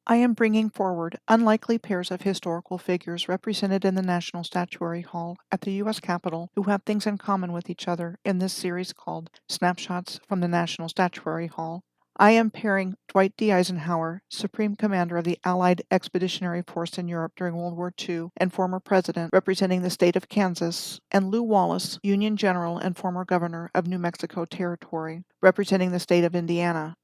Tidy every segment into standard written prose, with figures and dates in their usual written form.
I am bringing forward unlikely pairs of historical figures represented in the National Statuary Hall at the U.S. Capitol who have things in common with each other in this series called Snapshots from the National Statuary Hall. I am pairing Dwight D Eisenhower, Supreme Commander of the Allied Expeditionary Force in Europe during World War II and former President representing the state of Kansas, and Lew Wallace, Union General and former Governor of New Mexico Territory, representing the state of Indiana.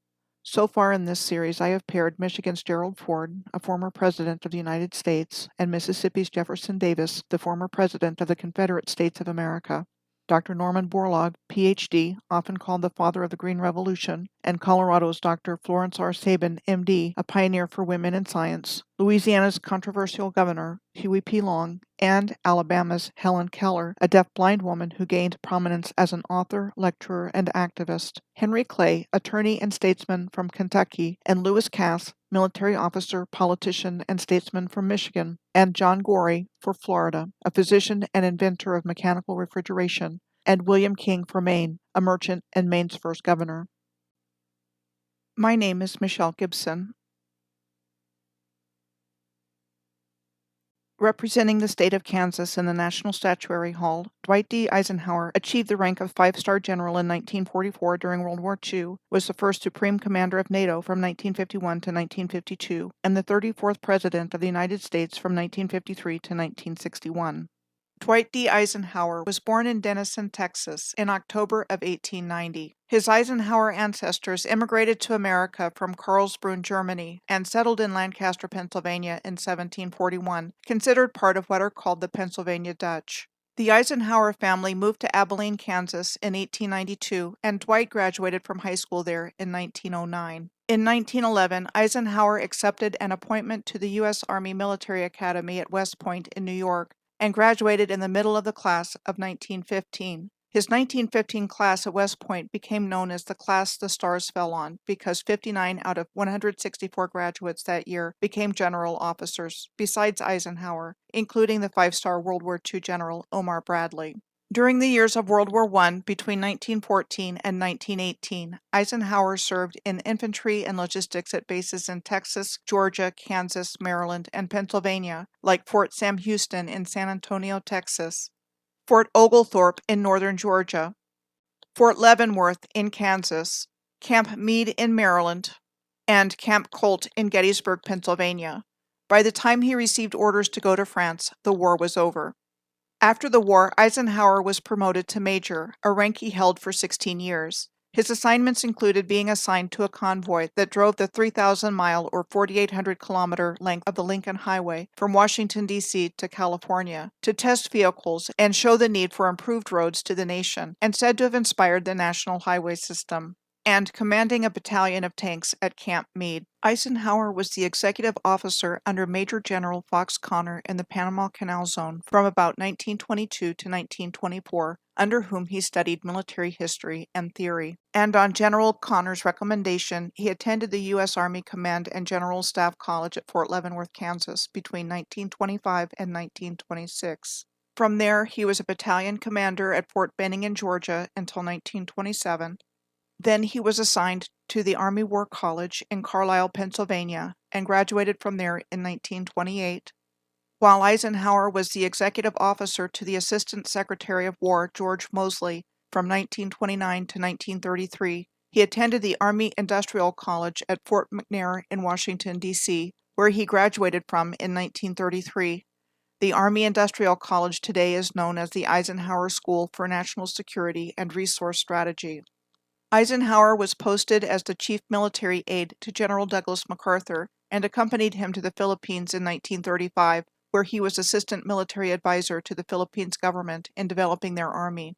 So far in this series, I have paired Michigan's Gerald Ford, a former President of the United States, and Mississippi's Jefferson Davis, the former President of the Confederate States of America. Dr. Norman Borlaug, Ph.D., often called the father of the Green Revolution, and Colorado's Dr. Florence R. Sabin, M.D., a pioneer for women in science, Louisiana's controversial governor, Huey P. Long, and Alabama's Helen Keller, a deaf-blind woman who gained prominence as an author, lecturer, and activist, Henry Clay, attorney and statesman from Kentucky, and Lewis Cass, military officer, politician, and statesman from Michigan, and John Gorey for Florida, a physician and inventor of mechanical refrigeration, and William King for Maine, a merchant and Maine's first governor. My name is Michelle Gibson. Representing the state of Kansas in the National Statuary Hall, Dwight D. Eisenhower achieved the rank of five-star general in 1944 during World War II, was the first Supreme Commander of NATO from 1951 to 1952, and the 34th President of the United States from 1953 to 1961. Dwight D. Eisenhower was born in Denison, Texas, in October of 1890. His Eisenhower ancestors immigrated to America from Karlsruhe, Germany, and settled in Lancaster, Pennsylvania in 1741, considered part of what are called the Pennsylvania Dutch. The Eisenhower family moved to Abilene, Kansas in 1892, and Dwight graduated from high school there in 1909. In 1911, Eisenhower accepted an appointment to the U.S. Army Military Academy at West Point in New York, and graduated in the middle of the class of 1915. His 1915 class at West Point became known as the class the stars fell on because 59 out of 164 graduates that year became general officers, besides Eisenhower, including the five-star World War II General Omar Bradley. During the years of World War I, between 1914 and 1918, Eisenhower served in infantry and logistics at bases in Texas, Georgia, Kansas, Maryland, and Pennsylvania, like Fort Sam Houston in San Antonio, Texas, Fort Oglethorpe in northern Georgia, Fort Leavenworth in Kansas, Camp Meade in Maryland, and Camp Colt in Gettysburg, Pennsylvania. By the time he received orders to go to France, the war was over. After the war, Eisenhower was promoted to major, a rank he held for 16 years. His assignments included being assigned to a convoy that drove the 3,000-mile or 4,800-kilometer length of the Lincoln Highway from Washington, D.C. to California, to test vehicles and show the need for improved roads to the nation, and said to have inspired the national highway system, and commanding a battalion of tanks at Camp Meade. Eisenhower was the executive officer under Major General Fox Connor in the Panama Canal Zone from about 1922 to 1924, under whom he studied military history and theory. And on General Connor's recommendation, he attended the U.S. Army Command and General Staff College at Fort Leavenworth, Kansas, between 1925 and 1926. From there, he was a battalion commander at Fort Benning in Georgia until 1927. Then he was assigned to the Army War College in Carlisle, Pennsylvania, and graduated from there in 1928. While Eisenhower was the executive officer to the Assistant Secretary of War, George Moseley, from 1929 to 1933, he attended the Army Industrial College at Fort McNair in Washington, D.C., where he graduated from in 1933. The Army Industrial College today is known as the Eisenhower School for National Security and Resource Strategy. Eisenhower was posted as the chief military aide to General Douglas MacArthur and accompanied him to the Philippines in 1935, where he was assistant military advisor to the Philippines government in developing their army.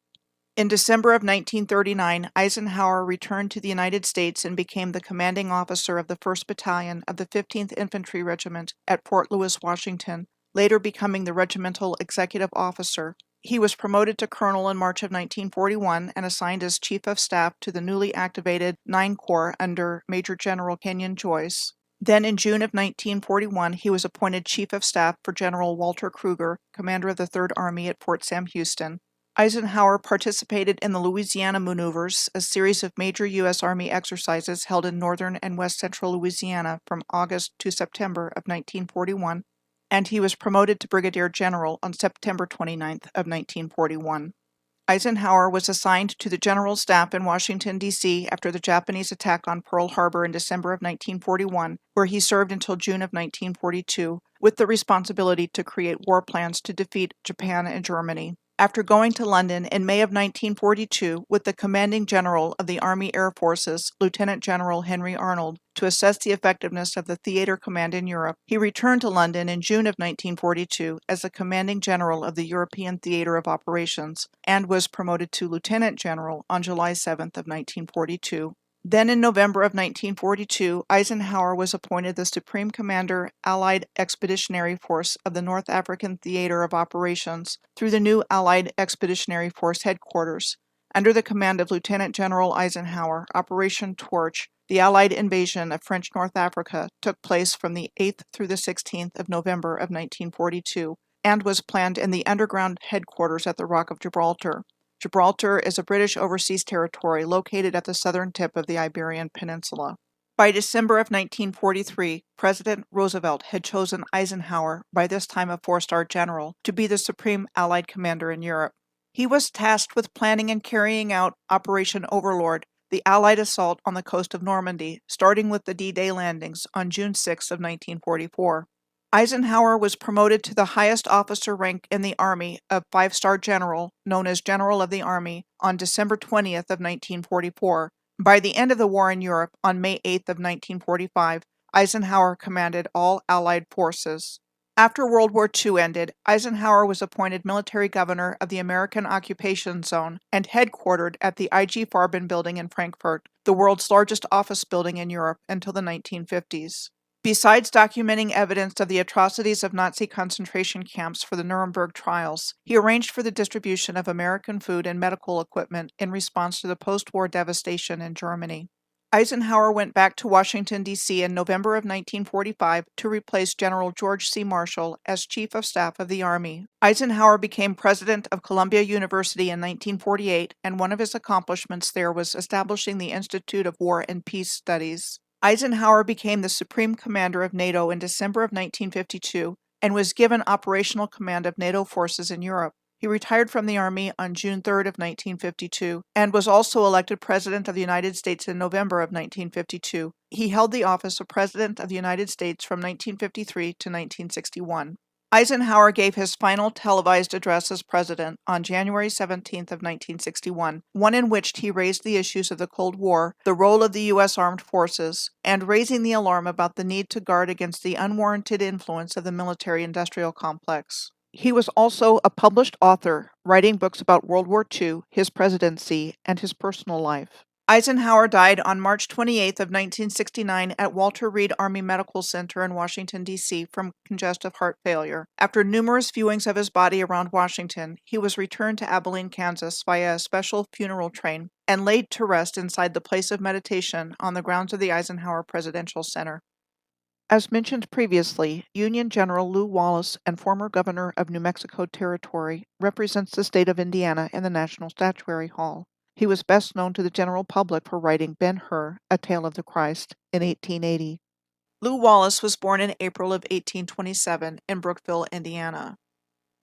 In December of 1939, Eisenhower returned to the United States and became the commanding officer of the 1st Battalion of the 15th Infantry Regiment at Fort Lewis, Washington, later becoming the regimental executive officer. He was promoted to colonel in March of 1941 and assigned as chief of staff to the newly activated 9 Corps under Major General Kenyon Joyce. Then in June of 1941, he was appointed chief of staff for General Walter Kruger, commander of the 3rd Army at Fort Sam Houston. Eisenhower participated in the Louisiana Maneuvers, a series of major U.S. Army exercises held in northern and west central Louisiana from August to September of 1941, and he was promoted to brigadier general on September 29th of 1941. Eisenhower was assigned to the General Staff in Washington, D.C. after the Japanese attack on Pearl Harbor in December of 1941, where he served until June of 1942, with the responsibility to create war plans to defeat Japan and Germany. After going to London in May of 1942 with the commanding general of the Army Air Forces, Lieutenant General Henry Arnold, to assess the effectiveness of the theater command in Europe, he returned to London in June of 1942 as the commanding general of the European Theater of Operations, and was promoted to lieutenant general on July 7th of 1942. Then in November of 1942, Eisenhower was appointed the Supreme Commander, Allied Expeditionary Force of the North African Theater of Operations through the new Allied Expeditionary Force headquarters. Under the command of Lieutenant General Eisenhower, Operation Torch, the Allied invasion of French North Africa took place from the 8th through the 16th of November of 1942 and was planned in the underground headquarters at the Rock of Gibraltar. Gibraltar is a British overseas territory located at the southern tip of the Iberian Peninsula. By December of 1943, President Roosevelt had chosen Eisenhower, by this time a four-star general, to be the supreme Allied commander in Europe. He was tasked with planning and carrying out Operation Overlord, the Allied assault on the coast of Normandy, starting with the D-Day landings on June 6 of 1944. Eisenhower was promoted to the highest officer rank in the Army of five-star general, known as General of the Army, on December 20th of 1944. By the end of the war in Europe, on May 8th of 1945, Eisenhower commanded all Allied forces. After World War II ended, Eisenhower was appointed military governor of the American Occupation Zone and headquartered at the IG Farben building in Frankfurt, the world's largest office building in Europe until the 1950s. Besides documenting evidence of the atrocities of Nazi concentration camps for the Nuremberg trials, he arranged for the distribution of American food and medical equipment in response to the post-war devastation in Germany. Eisenhower went back to Washington, D.C. in November of 1945 to replace General George C. Marshall as Chief of Staff of the Army. Eisenhower became president of Columbia University in 1948, and one of his accomplishments there was establishing the Institute of War and Peace Studies. Eisenhower became the Supreme Commander of NATO in December of 1952 and was given operational command of NATO forces in Europe. He retired from the Army on June 3rd of 1952 and was also elected President of the United States in November of 1952. He held the office of President of the United States from 1953 to 1961. Eisenhower gave his final televised address as president on January 17th of 1961, one in which he raised the issues of the Cold War, the role of the U.S. Armed Forces, and raising the alarm about the need to guard against the unwarranted influence of the military-industrial complex. He was also a published author, writing books about World War II, his presidency, and his personal life. Eisenhower died on March 28th of 1969 at Walter Reed Army Medical Center in Washington, D.C. from congestive heart failure. After numerous viewings of his body around Washington, he was returned to Abilene, Kansas via a special funeral train and laid to rest inside the place of meditation on the grounds of the Eisenhower Presidential Center. As mentioned previously, Union General Lew Wallace and former governor of New Mexico Territory represents the state of Indiana in the National Statuary Hall. He was best known to the general public for writing Ben-Hur, A Tale of the Christ, in 1880. Lew Wallace was born in April of 1827 in Brookville, Indiana.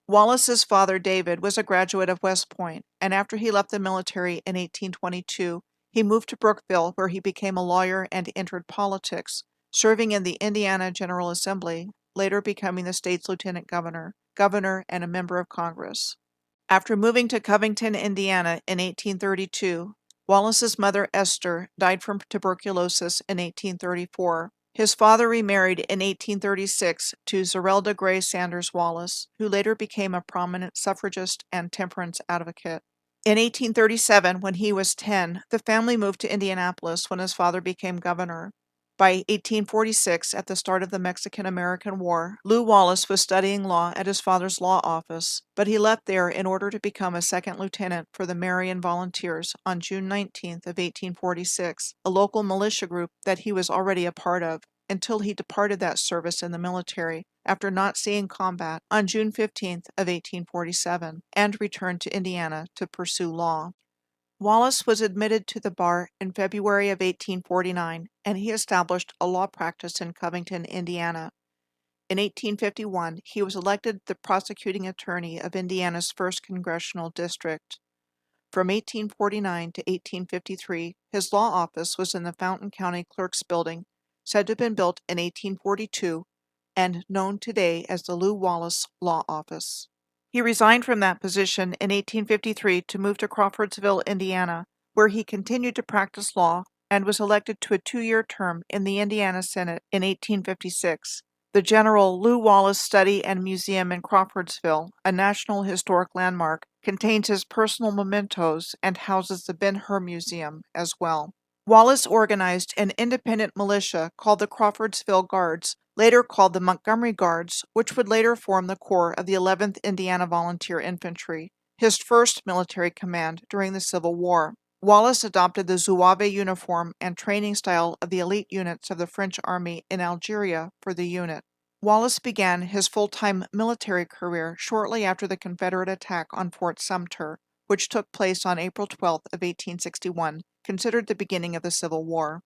Wallace's father, David, was a graduate of West Point, and after he left the military in 1822, he moved to Brookville, where he became a lawyer and entered politics, serving in the Indiana General Assembly, later becoming the state's lieutenant governor, and a member of Congress. After moving to Covington, Indiana in 1832, Wallace's mother, Esther, died from tuberculosis in 1834. His father remarried in 1836 to Zerelda Gray Sanders Wallace, who later became a prominent suffragist and temperance advocate. In 1837, when he was 10, the family moved to Indianapolis when his father became governor. By 1846, at the start of the Mexican-American War, Lew Wallace was studying law at his father's law office, but he left there in order to become a second lieutenant for the Marion Volunteers on June 19th of 1846, a local militia group that he was already a part of. until he departed that service in the military after not seeing combat on June 15th of 1847 and returned to Indiana to pursue law. Wallace was admitted to the bar in February of 1849, and he established a law practice in Covington, Indiana. In 1851, he was elected the prosecuting attorney of Indiana's 1st Congressional District. From 1849 to 1853, his law office was in the Fountain County Clerk's Building, said to have been built in 1842, and known today as the Lew Wallace Law Office. He resigned from that position in 1853 to move to Crawfordsville, Indiana, where he continued to practice law and was elected to a 2-year term in the Indiana Senate in 1856. The General Lew Wallace Study and Museum in Crawfordsville, a National Historic Landmark, contains his personal mementos and houses the Ben-Hur Museum as well. Wallace organized an independent militia called the Crawfordsville Guards, later called the Montgomery Guards, which would later form the core of the 11th Indiana Volunteer Infantry, his first military command during the Civil War. Wallace adopted the Zouave uniform and training style of the elite units of the French army in Algeria for the unit. Wallace began his full-time military career shortly after the Confederate attack on Fort Sumter, which took place on April 12th of 1861, considered the beginning of the Civil War.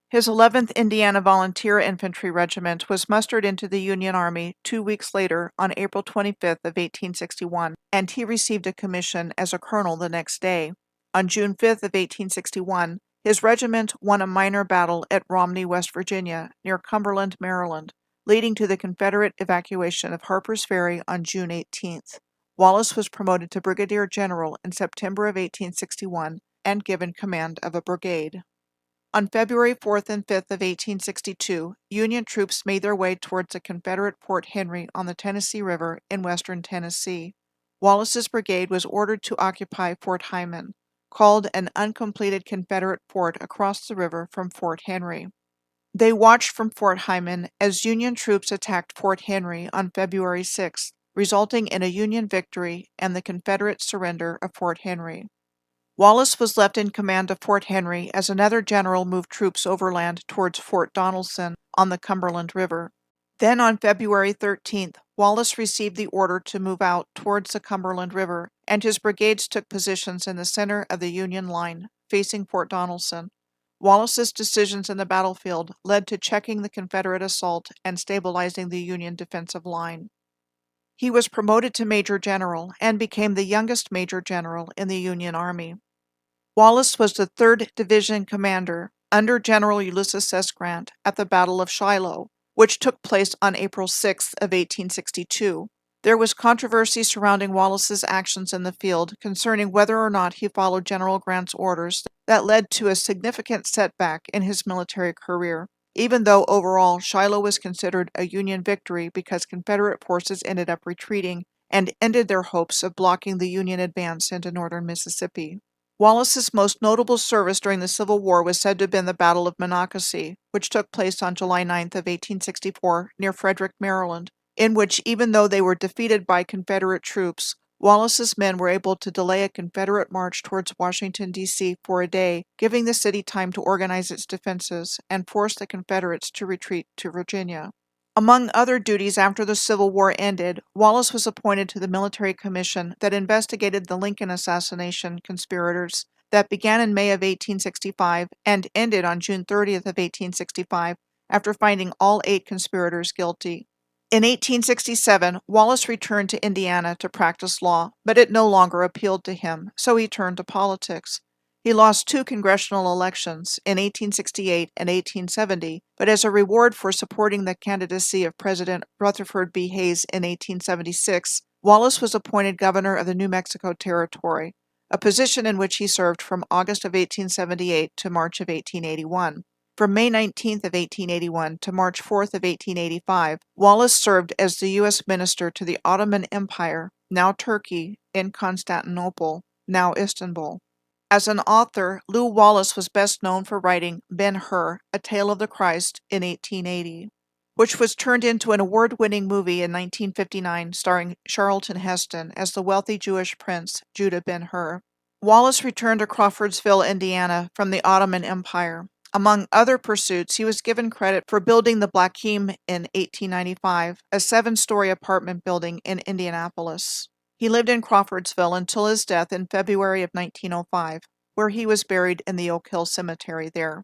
His 11th Indiana Volunteer Infantry Regiment was mustered into the Union Army 2 weeks later on April 25th of 1861, and he received a commission as a colonel the next day. On June 5th of 1861, his regiment won a minor battle at Romney, West Virginia, near Cumberland, Maryland, leading to the Confederate evacuation of Harper's Ferry on June 18th. Wallace was promoted to brigadier general in September of 1861 and given command of a brigade. On February 4th and 5th of 1862, Union troops made their way towards the Confederate Fort Henry on the Tennessee River in western Tennessee. Wallace's brigade was ordered to occupy Fort Hyman, called an uncompleted Confederate fort across the river from Fort Henry. They watched from Fort Hyman as Union troops attacked Fort Henry on February 6th, resulting in a Union victory and the Confederate surrender of Fort Henry. Wallace was left in command of Fort Henry as another general moved troops overland towards Fort Donelson on the Cumberland River. Then on February 13th, Wallace received the order to move out towards the Cumberland River, and his brigades took positions in the center of the Union line, facing Fort Donelson. Wallace's decisions in the battlefield led to checking the Confederate assault and stabilizing the Union defensive line. He was promoted to Major General and became the youngest Major General in the Union Army. Wallace was the 3rd Division commander under General Ulysses S. Grant at the Battle of Shiloh, which took place on April 6th of 1862. There was controversy surrounding Wallace's actions in the field concerning whether or not he followed General Grant's orders that led to a significant setback in his military career, even though overall Shiloh was considered a Union victory because Confederate forces ended up retreating and ended their hopes of blocking the Union advance into northern Mississippi. Wallace's most notable service during the Civil War was said to have been the Battle of Monocacy, which took place on July 9th of 1864 near Frederick, Maryland, in which, even though they were defeated by Confederate troops, Wallace's men were able to delay a Confederate march towards Washington, D.C. for a day, giving the city time to organize its defenses and force the Confederates to retreat to Virginia. Among other duties after the Civil War ended, Wallace was appointed to the military commission that investigated the Lincoln assassination conspirators that began in May of 1865 and ended on June 30th of 1865 after finding all 8 conspirators guilty. In 1867, Wallace returned to Indiana to practice law, but it no longer appealed to him, so he turned to politics. He lost 2 congressional elections, in 1868 and 1870, but as a reward for supporting the candidacy of President Rutherford B. Hayes in 1876, Wallace was appointed governor of the New Mexico Territory, a position in which he served from August of 1878 to March of 1881. From May 19th of 1881 to March 4th of 1885, Wallace served as the U.S. Minister to the Ottoman Empire, now Turkey, in Constantinople, now Istanbul. As an author, Lew Wallace was best known for writing Ben-Hur, A Tale of the Christ, in 1880, which was turned into an award-winning movie in 1959 starring Charlton Heston as the wealthy Jewish prince Judah Ben-Hur. Wallace returned to Crawfordsville, Indiana from the Ottoman Empire. Among other pursuits, he was given credit for building the Blackheim in 1895, a 7-story apartment building in Indianapolis. He lived in Crawfordsville until his death in February of 1905, where he was buried in the Oak Hill Cemetery there.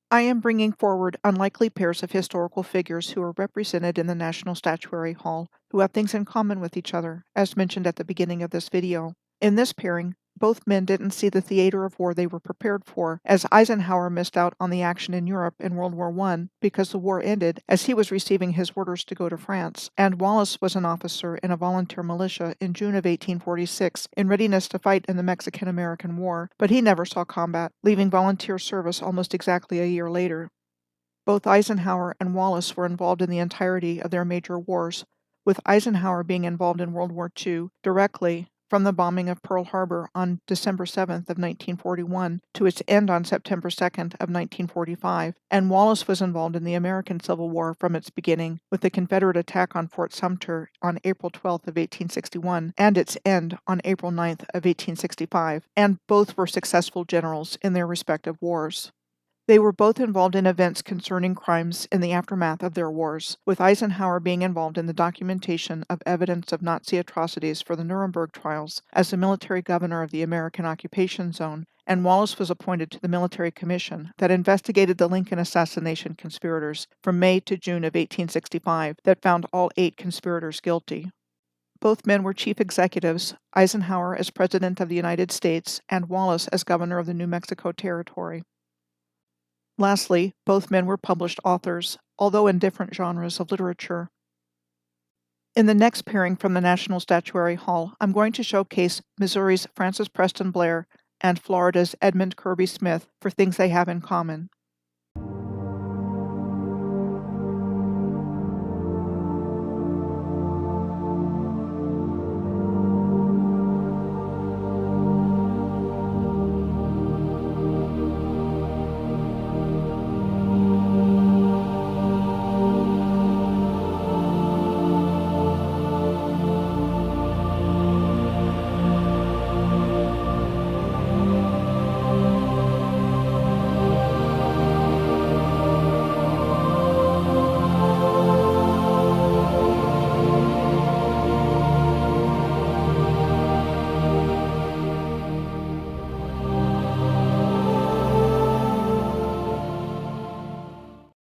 I am bringing forward unlikely pairs of historical figures who are represented in the National Statuary Hall, who have things in common with each other, as mentioned at the beginning of this video. In this pairing, both men didn't see the theater of war they were prepared for, as Eisenhower missed out on the action in Europe in World War I because the war ended as he was receiving his orders to go to France, and Wallace was an officer in a volunteer militia in June of 1846 in readiness to fight in the Mexican-American War, but he never saw combat, leaving volunteer service almost exactly a year later. Both Eisenhower and Wallace were involved in the entirety of their major wars, with Eisenhower being involved in World War II directly from the bombing of Pearl Harbor on December 7th of 1941 to its end on September 2nd of 1945, and Wallace was involved in the American Civil War from its beginning, with the Confederate attack on Fort Sumter on April 12th of 1861 and its end on April 9th of 1865, and both were successful generals in their respective wars. They were both involved in events concerning crimes in the aftermath of their wars, with Eisenhower being involved in the documentation of evidence of Nazi atrocities for the Nuremberg trials as the military governor of the American occupation zone, and Wallace was appointed to the military commission that investigated the Lincoln assassination conspirators from May to June of 1865 that found all 8 conspirators guilty. Both men were chief executives, Eisenhower as President of the United States and Wallace as governor of the New Mexico Territory. Lastly, both men were published authors, although in different genres of literature. In the next pairing from the National Statuary Hall, I'm going to showcase Missouri's Francis Preston Blair and Florida's Edmund Kirby Smith for things they have in common.